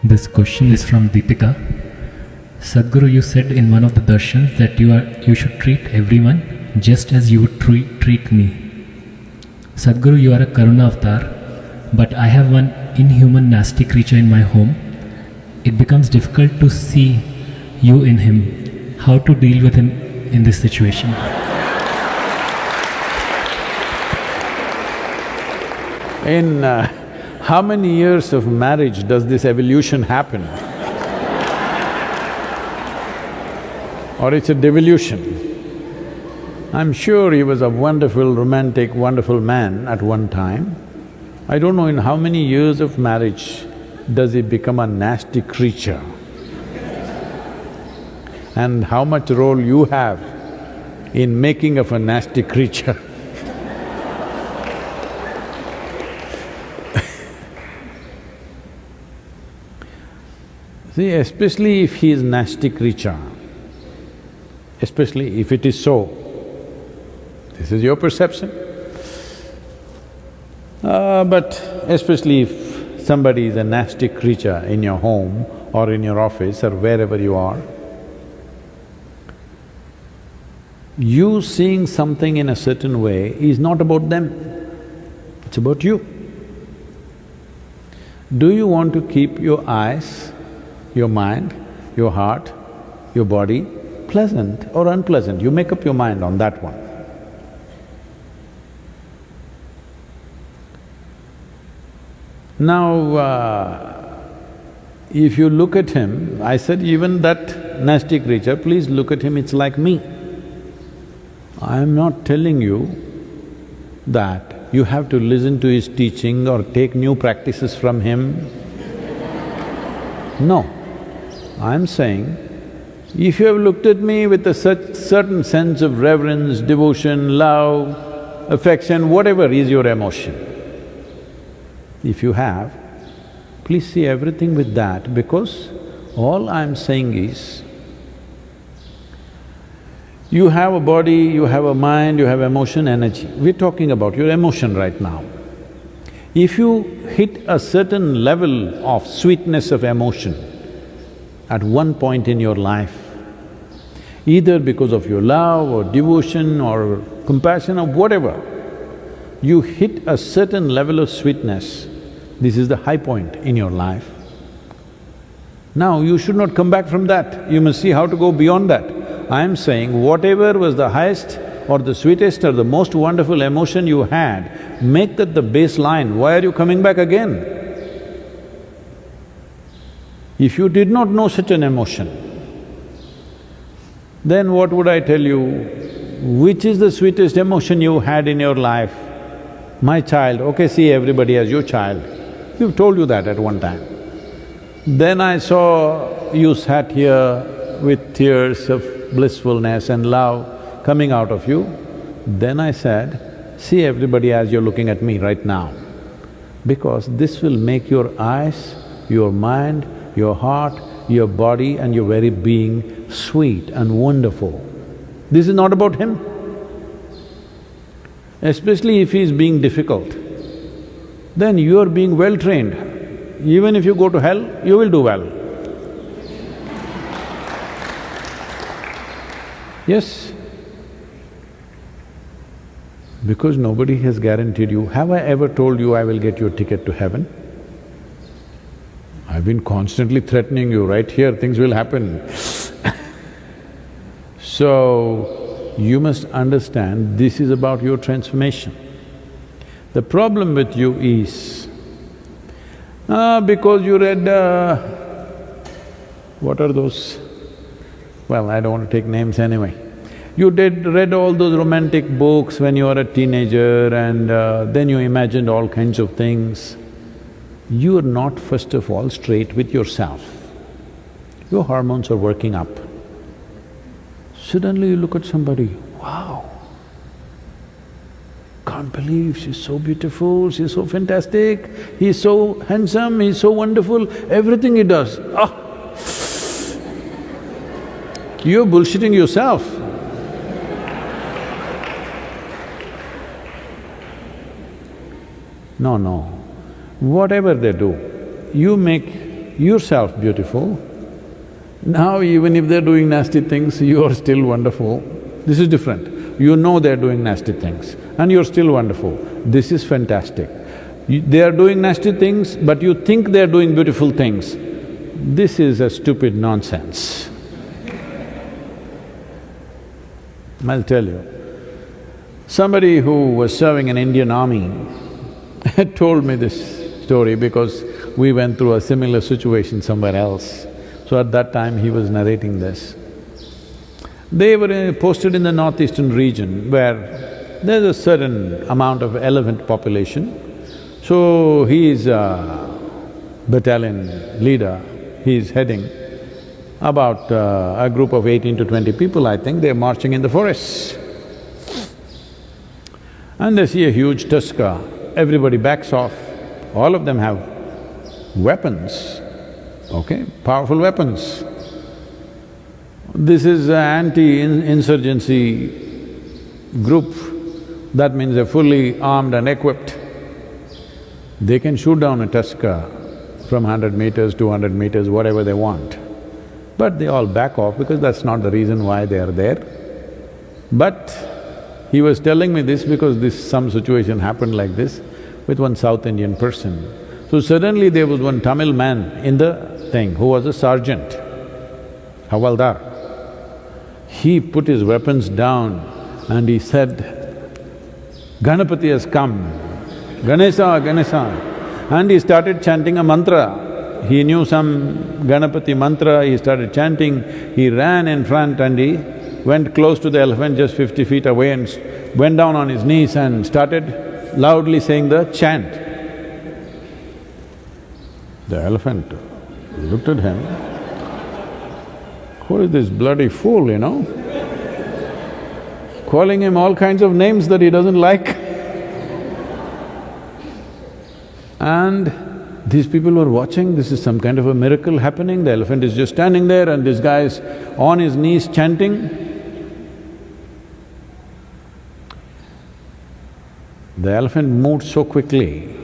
This question is from Deepika. Sadhguru, you said in one of the darshans that you should treat everyone just as you would treat me. Sadhguru, you are a Karuna avatar, but I have one inhuman nasty creature in my home. It becomes difficult to see you in him. How to deal with him in this situation? In how many years of marriage does this evolution happen? Or it's a devolution? I'm sure he was a wonderful, romantic, wonderful man at one time. I don't know in how many years of marriage does he become a nasty creature. And how much role you have in making of a nasty creature. See, especially if he is nasty creature, especially if it is so, this is your perception. But especially if somebody is a nasty creature in your home or in your office or wherever you are, you seeing something in a certain way is not about them, it's about you. Do you want to keep your eyes, your mind, your heart, your body pleasant or unpleasant? You make up your mind on that one. Now, if you look at him, I said even that nasty creature, please look at him, it's like me. I am not telling you that you have to listen to his teaching or take new practices from him. No. I'm saying, if you have looked at me with a certain sense of reverence, devotion, love, affection, whatever is your emotion, if you have, please see everything with that, because all I'm saying is, you have a body, you have a mind, you have emotion, energy. We're talking about your emotion right now. If you hit a certain level of sweetness of emotion at one point in your life, either because of your love or devotion or compassion or whatever, you hit a certain level of sweetness, this is the high point in your life. Now you should not come back from that, you must see how to go beyond that. I am saying whatever was the highest or the sweetest or the most wonderful emotion you had, make that the baseline. Why are you coming back again? If you did not know such an emotion, then what would I tell you? Which is the sweetest emotion you had in your life? My child, okay, see everybody as your child. We've told you that at one time. Then I saw you sat here with tears of blissfulness and love coming out of you. Then I said, see everybody as you're looking at me right now, because this will make your eyes, your mind, your heart, your body and your very being sweet and wonderful. This is not about him. Especially if he is being difficult, then you are being well trained. Even if you go to hell, you will do well. Yes. Because nobody has guaranteed you. Have I ever told you I will get your ticket to heaven? I've been constantly threatening you, right here things will happen. So, you must understand this is about your transformation. The problem with you is, because you read… what are those? Well, I don't want to take names anyway. You read all those romantic books when you were a teenager and then you imagined all kinds of things. You are not first of all straight with yourself. Your hormones are working up. Suddenly you look at somebody, wow, can't believe she's so beautiful, she's so fantastic, he's so handsome, he's so wonderful, everything he does, ah! You're bullshitting yourself. No, no. Whatever they do, you make yourself beautiful. Now even if they're doing nasty things, you're still wonderful. This is different. You know they're doing nasty things and you're still wonderful. This is fantastic. They are doing nasty things, but you think they're doing beautiful things. This is a stupid nonsense. I'll tell you. Somebody who was serving in Indian Army told me this story because we went through a similar situation somewhere else. So at that time he was narrating this. They were posted in the northeastern region where there's a certain amount of elephant population. So he is a battalion leader, he is heading about a group of 18 to 20 people, I think, they're marching in the forests. And they see a huge tusker, everybody backs off, all of them have weapons, okay, powerful weapons. This is an anti-insurgency group, that means they're fully armed and equipped. They can shoot down a tusker from 100 meters, 200 meters, whatever they want. But they all back off because that's not the reason why they are there. But he was telling me this because some situation happened like this with one South Indian person. So suddenly there was one Tamil man in the thing who was a sergeant, Havaldar. He put his weapons down and he said, "Ganapati has come, Ganesha, Ganesha," and he started chanting a mantra. He knew some Ganapati mantra, he started chanting, he ran in front and he went close to the elephant, just 50 feet away, and went down on his knees and started loudly saying the chant. The elephant looked at him, who is this bloody fool, you know? Calling him all kinds of names that he doesn't like. And these people were watching, this is some kind of a miracle happening, the elephant is just standing there and this guy is on his knees chanting. The elephant moved so quickly,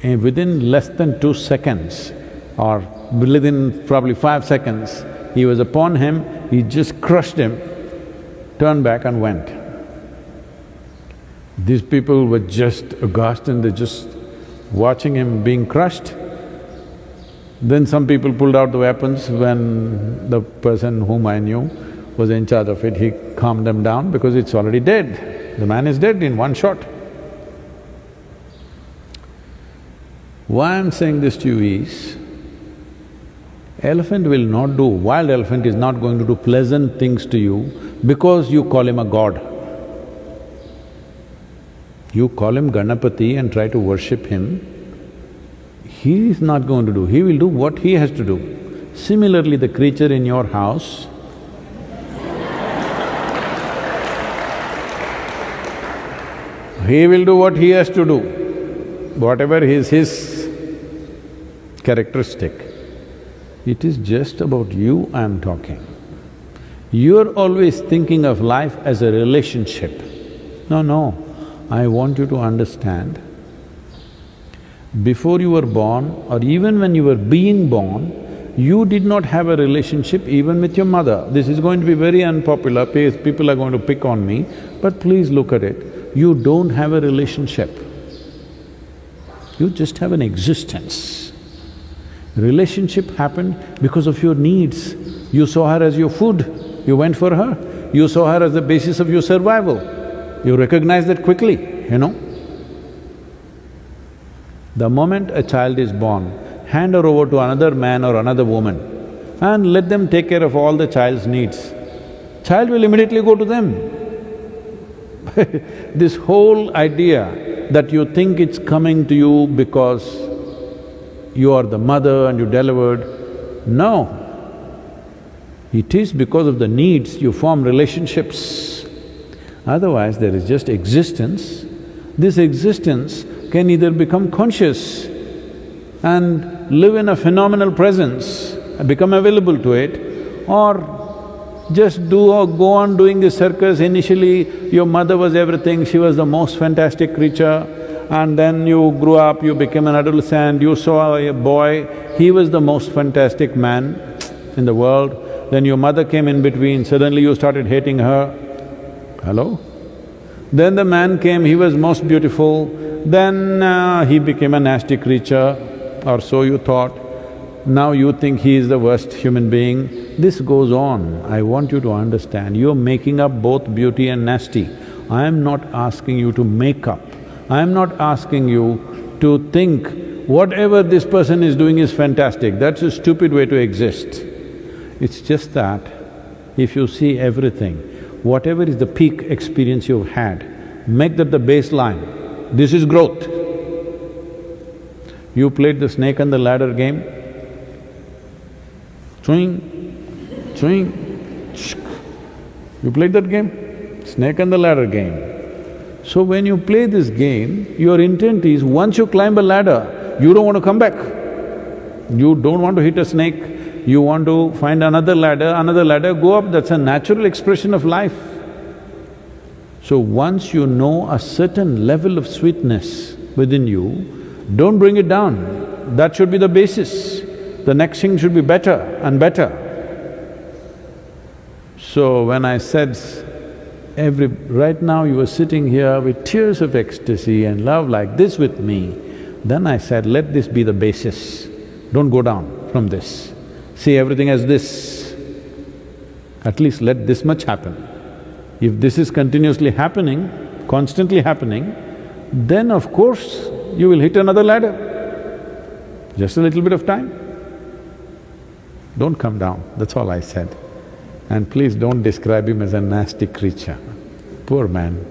and within less than 2 seconds or within probably 5 seconds, he was upon him, he just crushed him, turned back and went. These people were just aghast and they're just watching him being crushed. Then some people pulled out the weapons. When the person whom I knew was in charge of it, he calmed them down because it's already dead. The man is dead in one shot. Why I'm saying this to you is, elephant will not do… wild elephant is not going to do pleasant things to you because you call him a god. You call him Ganapati and try to worship him, he is not going to do, he will do what he has to do. Similarly, the creature in your house, he will do what he has to do, whatever is his characteristic. It is just about you I'm talking. You're always thinking of life as a relationship. No, I want you to understand, before you were born or even when you were being born, you did not have a relationship even with your mother. This is going to be very unpopular, people are going to pick on me, but please look at it. You don't have a relationship. You just have an existence. Relationship happened because of your needs. You saw her as your food, you went for her. You saw her as the basis of your survival. You recognize that quickly, you know. The moment a child is born, hand her over to another man or another woman and let them take care of all the child's needs. Child will immediately go to them. This whole idea that you think it's coming to you because you are the mother and you delivered, no. It is because of the needs you form relationships. Otherwise, there is just existence. This existence can either become conscious and live in a phenomenal presence, become available to it, or just go on doing this circus. Initially, your mother was everything, she was the most fantastic creature, and then you grew up, you became an adolescent, you saw a boy, he was the most fantastic man in the world, then your mother came in between, suddenly you started hating her. Hello? Then the man came, he was most beautiful, then he became a nasty creature, or so you thought. Now you think he is the worst human being. This goes on. I want you to understand, you're making up both beauty and nasty. I am not asking you to make up. I am not asking you to think whatever this person is doing is fantastic. That's a stupid way to exist. It's just that if you see everything, whatever is the peak experience you've had, make that the baseline. This is growth. You played the snake and the ladder game, swing, swing, you played that game? Snake and the ladder game. So when you play this game, your intent is once you climb a ladder, you don't want to come back. You don't want to hit a snake, you want to find another ladder, go up, that's a natural expression of life. So once you know a certain level of sweetness within you, don't bring it down. That should be the basis. The next thing should be better and better. So when I said right now you were sitting here with tears of ecstasy and love like this with me, then I said, let this be the basis. Don't go down from this. See everything as this. At least let this much happen. If this is continuously happening, constantly happening, then of course you will hit another ladder. Just a little bit of time. Don't come down, that's all I said. And please don't describe him as a nasty creature. Poor man.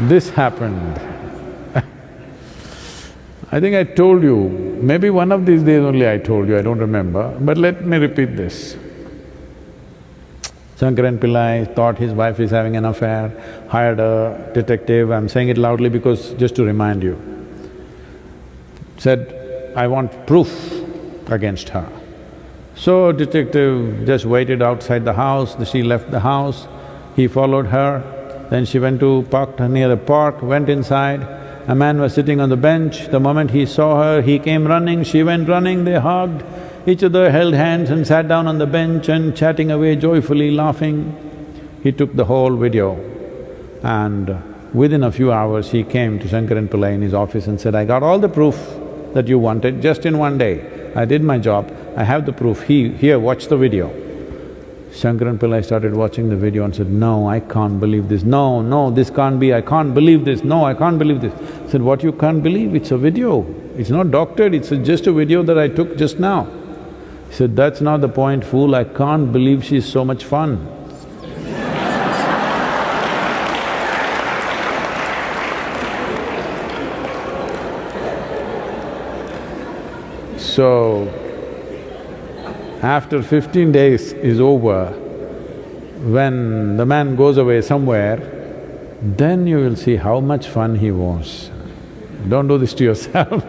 This happened. I think I told you, maybe one of these days only I told you, I don't remember, but let me repeat this. Shankaran Pillai thought his wife is having an affair, hired a detective, I'm saying it loudly because just to remind you. Said, I want proof against her. So detective just waited outside the house, she left the house, he followed her, then she went to park near the park, went inside. A man was sitting on the bench, the moment he saw her, he came running, she went running, they hugged, each other held hands and sat down on the bench and chatting away joyfully, laughing. He took the whole video and within a few hours he came to Shankaran Pillai in his office and said, I got all the proof that you wanted just in one day. I did my job, I have the proof, here, watch the video. Shankaran Pillai started watching the video and said, no, I can't believe this, no, this can't be, I can't believe this, no, I can't believe this. I said, what you can't believe? It's a video, it's not doctored, it's just a video that I took just now. He said, that's not the point, fool, I can't believe she's so much fun. So, after 15 days is over, when the man goes away somewhere, then you will see how much fun he was. Don't do this to yourself